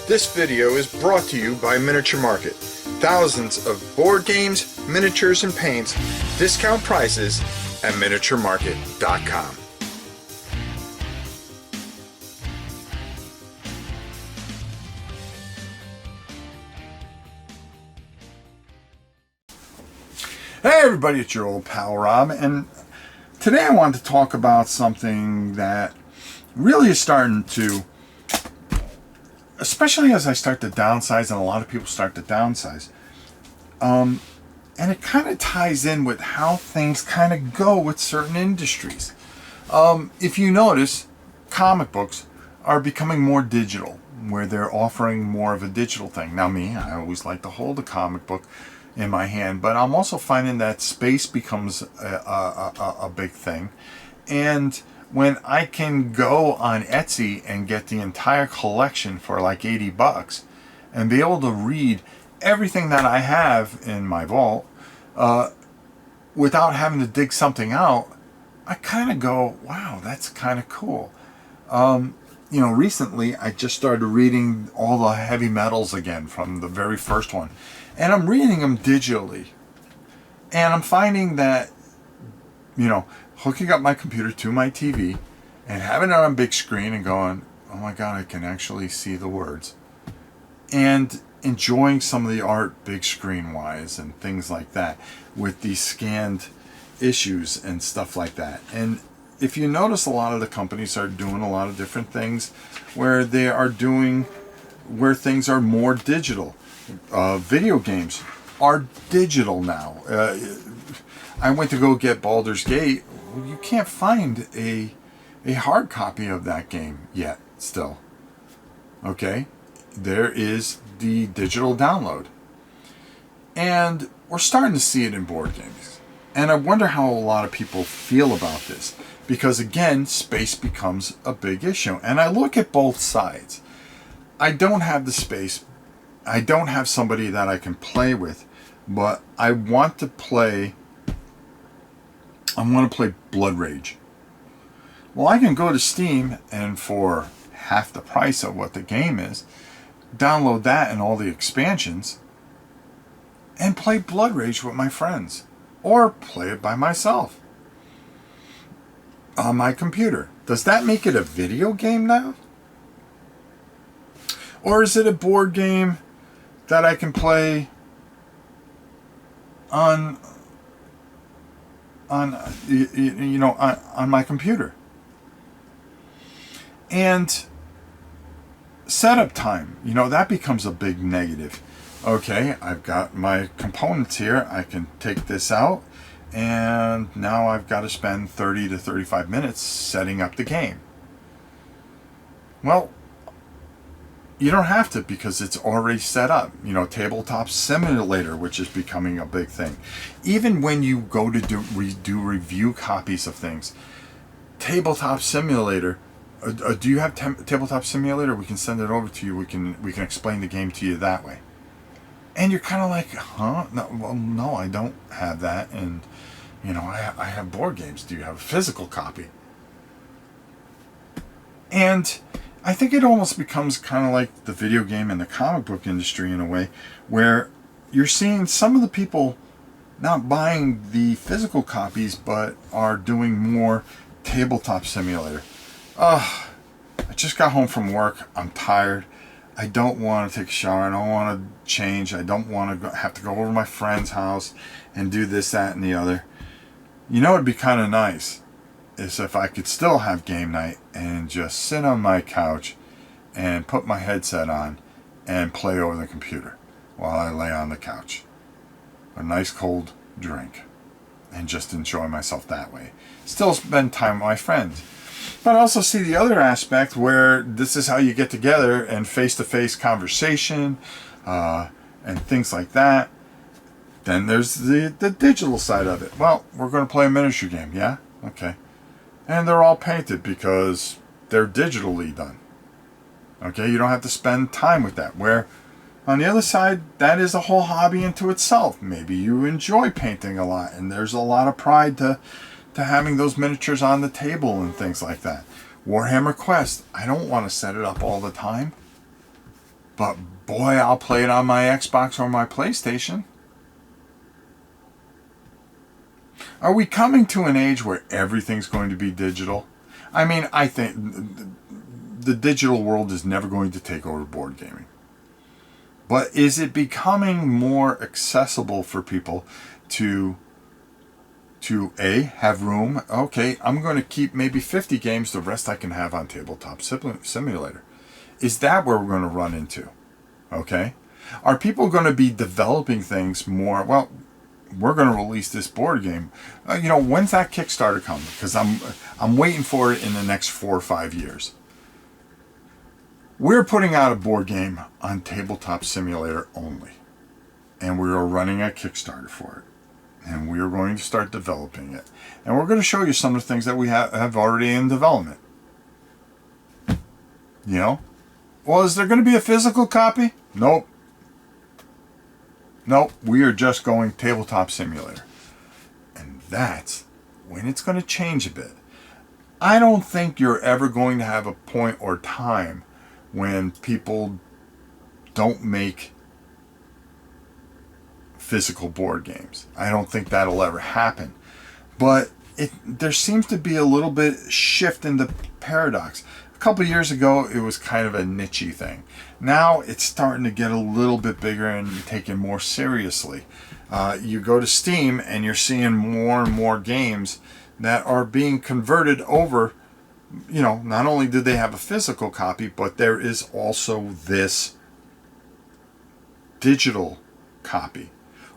This video is brought to you by Miniature Market. Thousands of board games, miniatures, and paints, discount prices at miniaturemarket.com. Hey everybody, it's your old pal Rob, and today I want to talk about something that really is starting to, especially as I start to downsize, and a lot of people start to downsize, and it kind of ties in with how things kind of go with certain industries. If you notice, comic books are becoming more digital, where they're offering more of a digital thing. Now me, I always like to hold a comic book in my hand, but I'm also finding that space becomes a big thing. And when I can go on Etsy and get the entire collection for like $80 and be able to read everything that I have in my vault without having to dig something out, I kind of go, wow, that's kind of cool. You know, recently I just started reading all the heavy metals again from the very first one. And I'm reading them digitally. And I'm finding that, you know, hooking up my computer to my TV and having it on a big screen and going, oh my God, I can actually see the words. And enjoying some of the art big screen wise and things like that with these scanned issues and stuff like that. And if you notice, a lot of the companies are doing a lot of different things where they are doing, where things are more digital. Video games are digital now. I went to go get Baldur's Gate. You can't find a hard copy of that game yet still. Okay? There is the digital download. And we're starting to see it in board games. And I wonder how a lot of people feel about this. Because again, space becomes a big issue. And I look at both sides. I don't have the space. I don't have somebody that I can play with, but I want to play Blood Rage. Well, I can go to Steam and for half the price of what the game is, download that and all the expansions and play Blood Rage with my friends, or play it by myself on my computer. Does that make it a video game now? Or is it a board game that I can play on my computer? And setup time, that becomes a big negative. Okay, I've got my components here. I can take this out, and now I've got to spend 30 to 35 minutes setting up the game. Well, you don't have to, because it's already set up. Tabletop Simulator, which is becoming a big thing. Even when you go to do review copies of things, Tabletop Simulator. Do you have Tabletop Simulator? We can send it over to you. We can explain the game to you that way. And you're kind of like, huh? No, well, no, I don't have that. And I have board games. Do you have a physical copy? And I think it almost becomes kind of like the video game and the comic book industry in a way, where you're seeing some of the people not buying the physical copies, but are doing more Tabletop Simulator. I just got home from work. I'm tired. I don't want to take a shower. I don't want to change. I don't want to have to go over to my friend's house and do this, that, and the other. It'd be kind of nice is if I could still have game night and just sit on my couch and put my headset on and play over the computer while I lay on the couch. A nice cold drink and just enjoy myself that way. Still spend time with my friends. But I also see the other aspect where this is how you get together and face-to-face conversation and things like that. Then there's the digital side of it. Well, we're going to play a miniature game, yeah? Okay. And they're all painted because they're digitally done. Okay, you don't have to spend time with that. Where on the other side, that is a whole hobby into itself. Maybe you enjoy painting a lot, and there's a lot of pride to having those miniatures on the table and things like that. Warhammer Quest, I don't want to set it up all the time. But boy, I'll play it on my Xbox or my PlayStation. Are we coming to an age where everything's going to be digital? I mean, I think the digital world is never going to take over board gaming. But is it becoming more accessible for people to A, have room? Okay, I'm going to keep maybe 50 games, the rest I can have on Tabletop Simulator. Is that where we're going to run into? Okay? Are people going to be developing things more? Well, we're going to release this board game. When's that Kickstarter coming? Because I'm waiting for it in the next 4 or 5 years. We're putting out a board game on Tabletop Simulator only. And we are running a Kickstarter for it. And we are going to start developing it. And we're going to show you some of the things that we have already in development. Well, is there going to be a physical copy? Nope. We are just going Tabletop Simulator. And that's when it's going to change a bit. I don't think you're ever going to have a point or time when people don't make physical board games. I don't think that'll ever happen. But there seems to be a little bit shift in the paradox. A couple of years ago, it was kind of a niche-y thing. Now it's starting to get a little bit bigger and taken more seriously. You go to Steam and you're seeing more and more games that are being converted over. Not only do they have a physical copy, but there is also this digital copy.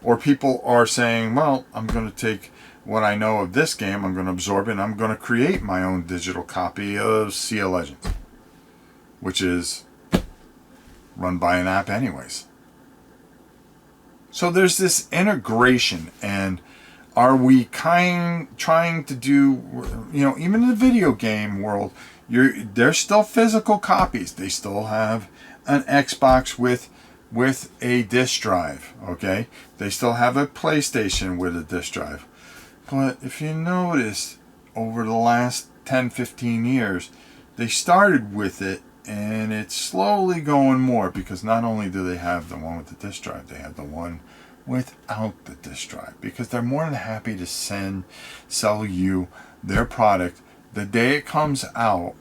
Or people are saying, well, I'm going to take what I know of this game, I'm going to absorb it, and I'm going to create my own digital copy of Sea of Legends, which is run by an app anyways. So there's this integration, and are we trying to do, even in the video game world, there's still physical copies. They still have an Xbox with a disk drive, okay? They still have a PlayStation with a disk drive. But if you notice, over the last 10, 15 years, they started with it, and it's slowly going more, because not only do they have the one with the disk drive, they have the one without the disk drive, because they're more than happy to sell you their product the day it comes out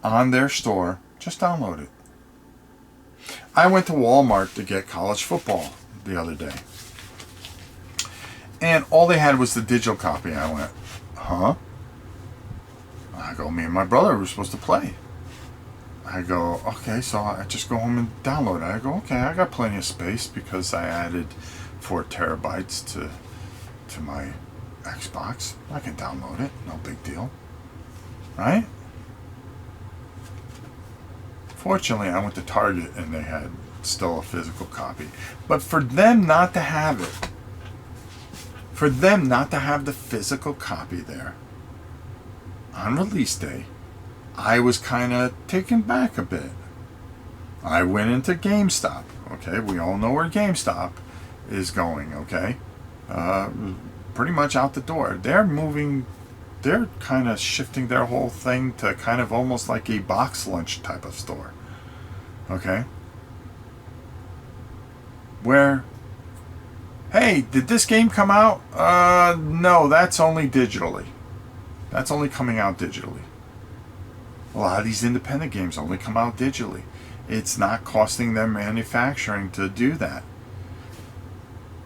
on their store. Just download it. I went to Walmart to get college football the other day, and all they had was the digital copy. I went, huh? I go, me and my brother were supposed to play. I go, okay, so I just go home and download it. I go, okay, I got plenty of space because I added 4 terabytes to my Xbox. I can download it, no big deal, right? Fortunately, I went to Target and they had still a physical copy. But for them not to have it, for them not to have the physical copy there on release day, I was kind of taken back a bit. I went into GameStop. Okay, we all know where GameStop is going, okay? Pretty much out the door. They're kind of shifting their whole thing to kind of almost like a box lunch type of store. Okay? Where, hey, did this game come out? No, that's only digitally. That's only coming out digitally. A lot of these independent games only come out digitally. It's not costing them manufacturing to do that.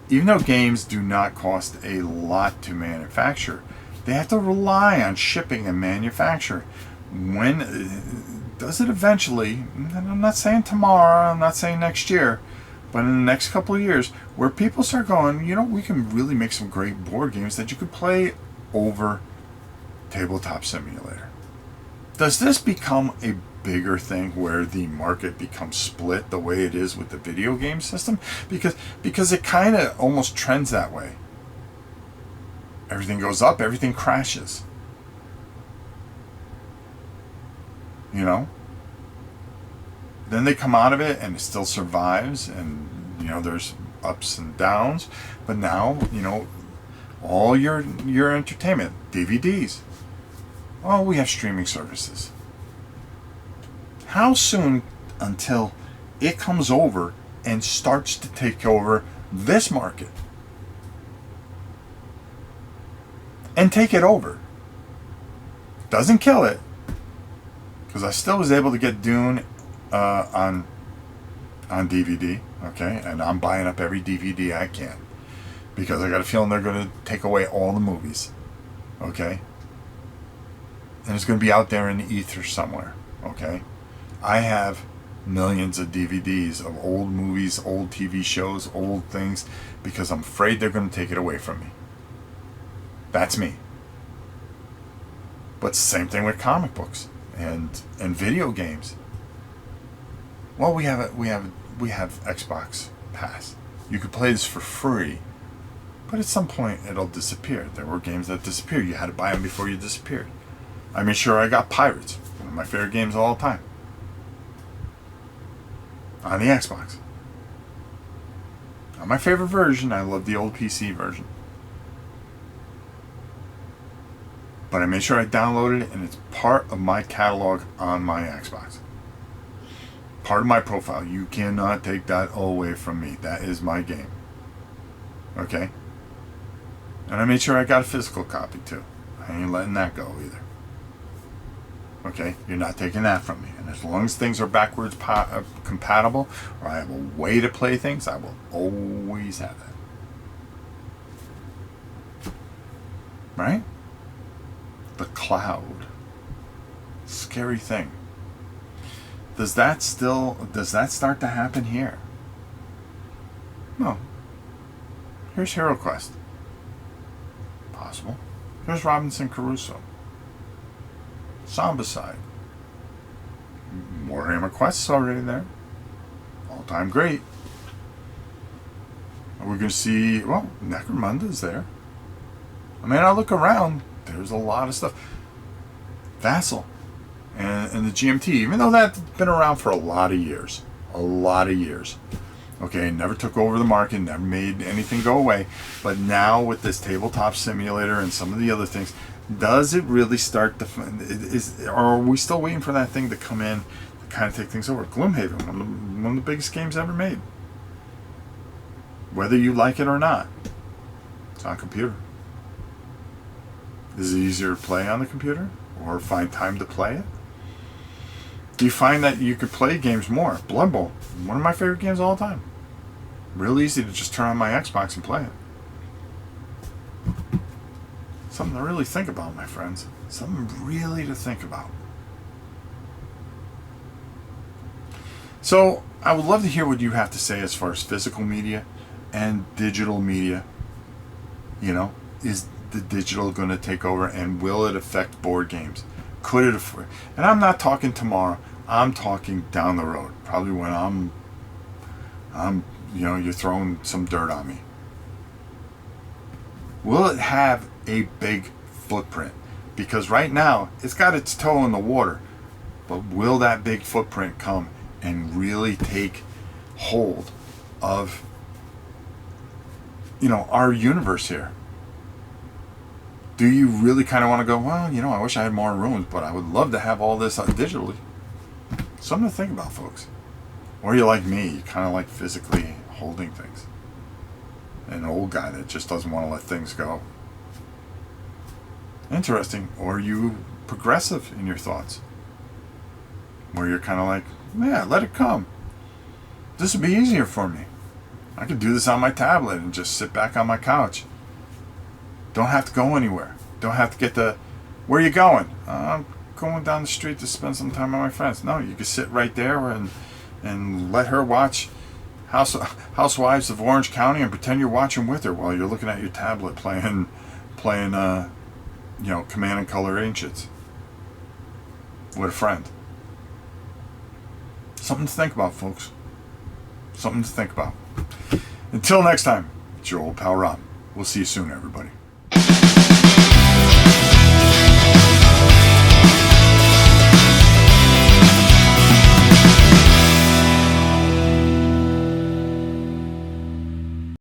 Even though games do not cost a lot to manufacture, they have to rely on shipping and manufacturing. When does it eventually, and I'm not saying tomorrow, I'm not saying next year, but in the next couple of years, where people start going, we can really make some great board games that you could play over Tabletop Simulator. Does this become a bigger thing where the market becomes split the way it is with the video game system? Because it kind of almost trends that way. Everything goes up, everything crashes. Then they come out of it and it still survives, and there's ups and downs. But now, all your entertainment, DVDs. We have streaming services. How soon until it comes over and starts to take over this market and take it over. Doesn't kill it, because I still was able to get Dune on DVD, okay, and I'm buying up every DVD I can, because I got a feeling they're going to take away all the movies, okay, and it's going to be out there in the ether somewhere, okay. I have millions of DVDs of old movies, old TV shows, old things, because I'm afraid they're going to take it away from me. That's me. But same thing with comic books and video games. Well, we have Xbox Pass. You could play this for free, but at some point it'll disappear. There were games that disappeared. You had to buy them before you disappeared. I made sure I got Pirates, one of my favorite games of all time, on the Xbox. Not my favorite version. I love the old PC version. But I made sure I downloaded it, and it's part of my catalog on my Xbox. Part of my profile. You cannot take that away from me. That is my game. Okay? And I made sure I got a physical copy too. I ain't letting that go either. Okay? You're not taking that from me. And as long as things are backwards compatible, or I have a way to play things, I will always have that. Right? The cloud. Scary thing. Does that start to happen here? No. Here's Hero Quest. Possible. Here's Robinson Crusoe. Zombicide. Warhammer Quest's already there. All time great. We're going to see, well, Necromunda's there. I mean, I look around, there's a lot of stuff. Vassal and the GMT, even though that's been around for a lot of years. Okay, never took over the market, never made anything go away. But now with this tabletop simulator and some of the other things, does it really start to, or are we still waiting for that thing to come in to kind of take things over? Gloomhaven, one of the biggest games ever made. Whether you like it or not, it's on computer. Is it easier to play on the computer or find time to play it? Do you find that you could play games more? Blood Bowl, one of my favorite games of all time. Real easy to just turn on my Xbox and play it. Something to really think about, my friends. Something really to think about. So, I would love to hear what you have to say as far as physical media and digital media. You know, is the digital going to take over, and will it affect board games? Could it affect? And I'm not talking tomorrow. I'm talking down the road. Probably when I'm you're throwing some dirt on me. Will it have a big footprint? Because right now it's got its toe in the water, but will that big footprint come and really take hold of our universe here? Do you really kind of want to go, well, I wish I had more rooms, but I would love to have all this digitally? Something to think about, folks. Or you're like me, you kind of like physically holding things. An old guy that just doesn't want to let things go. Interesting. Or you progressive in your thoughts, where you're kind of like, yeah, let it come. This would be easier for me. I could do this on my tablet and just sit back on my couch. Don't have to go anywhere. Don't have to get where are you going? I'm going down the street to spend some time with my friends. No, you can sit right there and let her watch Housewives of Orange County and pretend you're watching with her while you're looking at your tablet playing Command and Color Ancients with a friend. Something to think about, folks. Something to think about. Until next time, it's your old pal Rob. We'll see you soon, everybody.